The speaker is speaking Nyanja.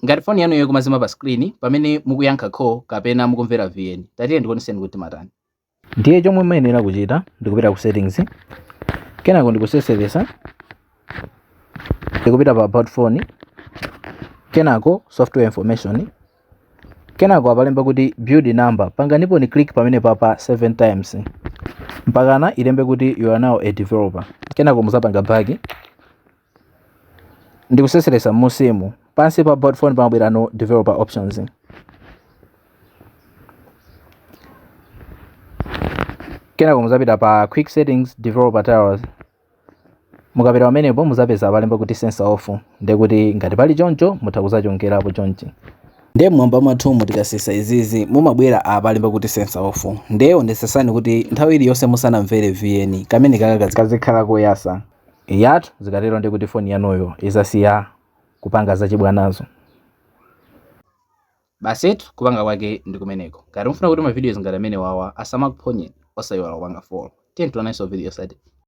Ngati phone yanu ikumazima pa screen pamene mukuyankha call kapena mukumvera VN, tatiye ndikuoneseni kuti matani. Ndiye chomwe muyenera kuchita ndikupita ku settings, kenako ndikuseseresa, ndikupita pa about phone, kenako software information, kenako apalemba kuti build number, panganipo ni click pamene papa 7 times mpakana ilembe kuti you are now a developer. Kenako muzapanga back, ndikuseseresa musimu pansi pa about phone pamabwera no developer options. Kenako muzapita pa quick settings developer tools, mukapita pamenepo muzapeza apalemba kuti sensor off, ndiye kuti ngati pali choncho mutha kuzachongerapo chonchi. Ndiye mwamba mwathu tikasesa izizi mumabwera apalemba kuti sensor off, ndiye onetsetsani kuti nthawi iliyonse musanamvere VN kamene kazikhala koyasa yathu zikatero, ndiye kuti phone yanuyo izasiya kupanga zachibwanazo. Basetu kupanga kwake ndikumeneko. Ngati mufuna kuti ma videos ngati amene wawa asamakuphonyeni osayiwala kupanga follow. Tiye tione video sati.